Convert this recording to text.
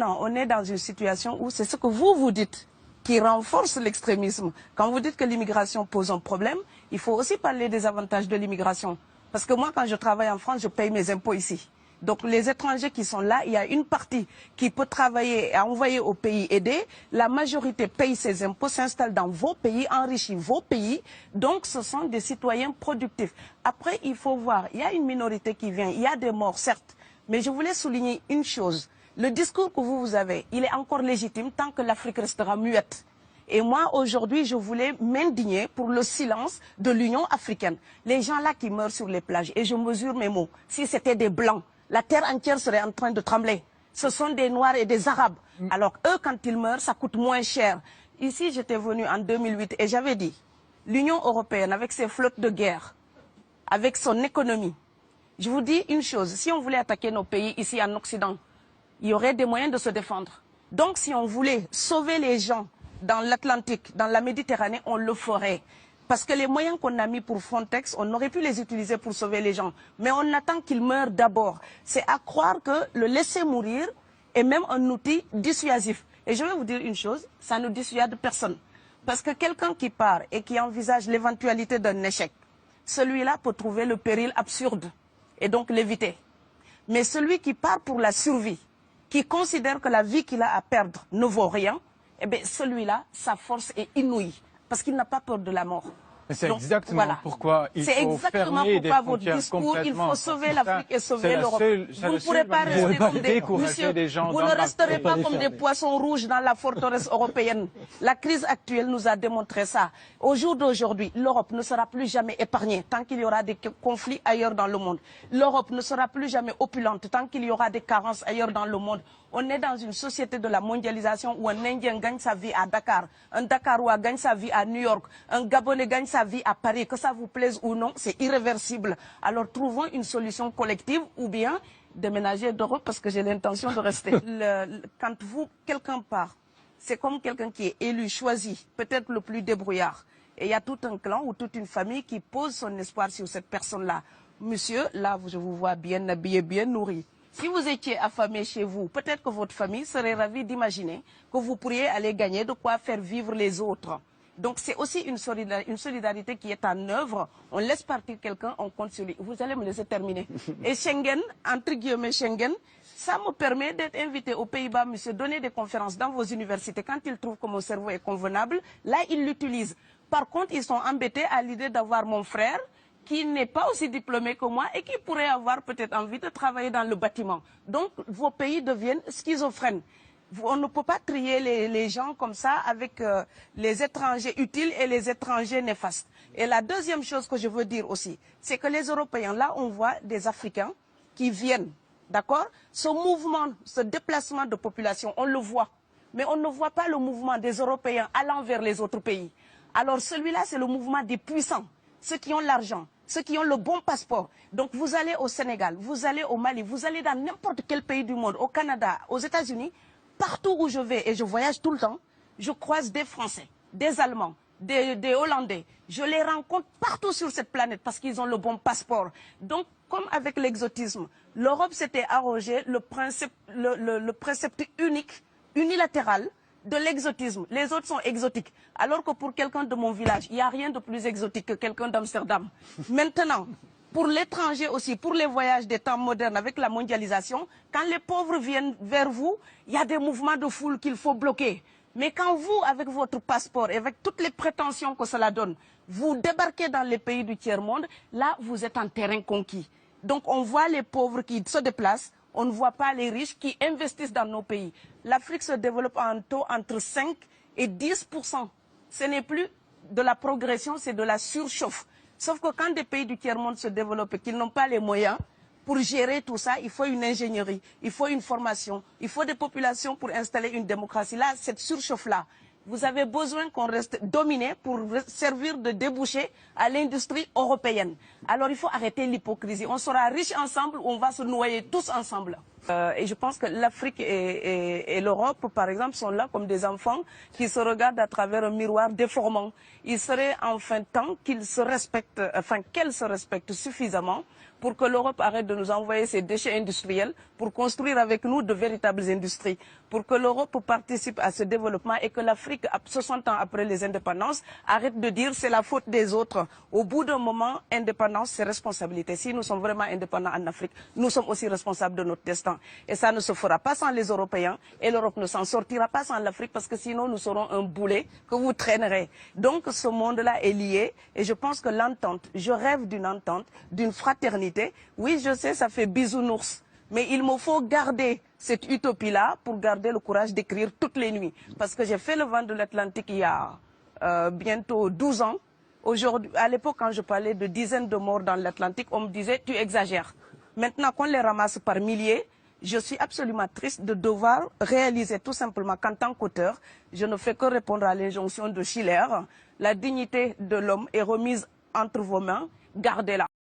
Non, on est dans une situation où c'est ce que vous dites qui renforce l'extrémisme. Quand vous dites que l'immigration pose un problème, il faut aussi parler des avantages de l'immigration. Parce que moi, quand je travaille en France, je paye mes impôts ici. Donc les étrangers qui sont là, il y a une partie qui peut travailler et envoyer au pays aider. La majorité paye ses impôts, s'installe dans vos pays, enrichit vos pays. Donc ce sont des citoyens productifs. Après, il faut voir, il y a une minorité qui vient, il y a des morts, certes. Mais je voulais souligner une chose. Le discours que vous avez, il est encore légitime tant que l'Afrique restera muette. Et moi, aujourd'hui, je voulais m'indigner pour le silence de l'Union africaine. Les gens là qui meurent sur les plages, et je mesure mes mots, si c'était des Blancs, la terre entière serait en train de trembler. Ce sont des Noirs et des Arabes. Alors eux, quand ils meurent, ça coûte moins cher. Ici, j'étais venu en 2008 et j'avais dit, l'Union européenne, avec ses flottes de guerre, avec son économie, je vous dis une chose, si on voulait attaquer nos pays ici en Occident, il y aurait des moyens de se défendre. Donc si on voulait sauver les gens dans l'Atlantique, dans la Méditerranée, on le ferait. Parce que les moyens qu'on a mis pour Frontex, on aurait pu les utiliser pour sauver les gens. Mais on attend qu'ils meurent d'abord. C'est à croire que le laisser mourir est même un outil dissuasif. Et je vais vous dire une chose, ça ne dissuade personne. Parce que quelqu'un qui part et qui envisage l'éventualité d'un échec, celui-là peut trouver le péril absurde et donc l'éviter. Mais celui qui part pour la survie, qui considère que la vie qu'il a à perdre ne vaut rien, eh bien celui-là, sa force est inouïe, parce qu'il n'a pas peur de la mort. C'est exactement pourquoi il faut fermer des frontières complètement. Il faut sauver l'Afrique et sauver l'Europe. Vous ne pourrez pas rester comme vous ne resterez pas comme des poissons rouges dans la forteresse européenne. La crise actuelle nous a démontré ça. Au jour d'aujourd'hui, l'Europe ne sera plus jamais épargnée tant qu'il y aura des conflits ailleurs dans le monde. L'Europe ne sera plus jamais opulente tant qu'il y aura des carences ailleurs dans le monde. On est dans une société de la mondialisation où un Indien gagne sa vie à Dakar, un Dakarois gagne sa vie à New York, un Gabonais gagne sa vie à Paris. Que ça vous plaise ou non, c'est irréversible. Alors trouvons une solution collective ou bien déménager d'Europe parce que j'ai l'intention de rester. Quand quelqu'un part, c'est comme quelqu'un qui est élu, choisi, peut-être le plus débrouillard. Et il y a tout un clan ou toute une famille qui pose son espoir sur cette personne-là. Monsieur, là, je vous vois bien habillé, bien nourri. Si vous étiez affamé chez vous, peut-être que votre famille serait ravie d'imaginer que vous pourriez aller gagner de quoi faire vivre les autres. Donc c'est aussi une solidarité qui est en œuvre. On laisse partir quelqu'un, on compte sur lui. Vous allez me laisser terminer. Et Schengen, entre guillemets Schengen, ça me permet d'être invité aux Pays-Bas, monsieur, donner des conférences dans vos universités. Quand ils trouvent que mon cerveau est convenable, là, ils l'utilisent. Par contre, ils sont embêtés à l'idée d'avoir mon frère, qui n'est pas aussi diplômé que moi et qui pourrait avoir peut-être envie de travailler dans le bâtiment. Donc, vos pays deviennent schizophrènes. On ne peut pas trier les gens comme ça avec les étrangers utiles et les étrangers néfastes. Et la deuxième chose que je veux dire aussi, c'est que les Européens, là, on voit des Africains qui viennent, d'accord? Ce mouvement, ce déplacement de population, on le voit. Mais on ne voit pas le mouvement des Européens allant vers les autres pays. Alors celui-là, c'est le mouvement des puissants. Ceux qui ont l'argent, ceux qui ont le bon passeport. Donc vous allez au Sénégal, vous allez au Mali, vous allez dans n'importe quel pays du monde, au Canada, aux États-Unis, partout où je vais, et je voyage tout le temps, je croise des Français, des Allemands, des Hollandais. Je les rencontre partout sur cette planète parce qu'ils ont le bon passeport. Donc, comme avec l'exotisme, l'Europe s'était arrogé le précepte unique, unilatéral, de l'exotisme. Les autres sont exotiques. Alors que pour quelqu'un de mon village, il n'y a rien de plus exotique que quelqu'un d'Amsterdam. Maintenant, pour l'étranger aussi, pour les voyages des temps modernes avec la mondialisation, quand les pauvres viennent vers vous, il y a des mouvements de foule qu'il faut bloquer. Mais quand vous, avec votre passeport et avec toutes les prétentions que cela donne, vous débarquez dans les pays du tiers-monde, là, vous êtes en terrain conquis. Donc, on voit les pauvres qui se déplacent, on ne voit pas les riches qui investissent dans nos pays. L'Afrique se développe en taux entre 5 et 10%. Ce n'est plus de la progression, c'est de la surchauffe. Sauf que quand des pays du tiers-monde se développent et qu'ils n'ont pas les moyens pour gérer tout ça, il faut une ingénierie, il faut une formation, il faut des populations pour installer une démocratie. Là, cette surchauffe-là, vous avez besoin qu'on reste dominé pour servir de débouché à l'industrie européenne. Alors il faut arrêter l'hypocrisie. On sera riches ensemble ou on va se noyer tous ensemble. Et je pense que l'Afrique et l'Europe, par exemple, sont là comme des enfants qui se regardent à travers un miroir déformant. Il serait enfin temps qu'ils se respectent, qu'elles se respectent suffisamment pour que l'Europe arrête de nous envoyer ses déchets industriels, pour construire avec nous de véritables industries, pour que l'Europe participe à ce développement et que l'Afrique, 60 ans après les indépendances, arrête de dire c'est la faute des autres. Au bout d'un moment, indépendance, c'est responsabilité. Si nous sommes vraiment indépendants en Afrique, nous sommes aussi responsables de notre destin. Et ça ne se fera pas sans les Européens et l'Europe ne s'en sortira pas sans l'Afrique parce que sinon nous serons un boulet que vous traînerez. Donc ce monde-là est lié et je pense que l'entente, je rêve d'une entente, d'une fraternité. Oui, je sais, ça fait bisounours. Mais il me faut garder cette utopie-là pour garder le courage d'écrire toutes les nuits. Parce que j'ai fait le vent de l'Atlantique il y a bientôt 12 ans. Aujourd'hui, à l'époque, quand je parlais de dizaines de morts dans l'Atlantique, on me disait « tu exagères ». Maintenant qu'on les ramasse par milliers, je suis absolument triste de devoir réaliser tout simplement qu'en tant qu'auteur, je ne fais que répondre à l'injonction de Schiller. La dignité de l'homme est remise entre vos mains, gardez-la.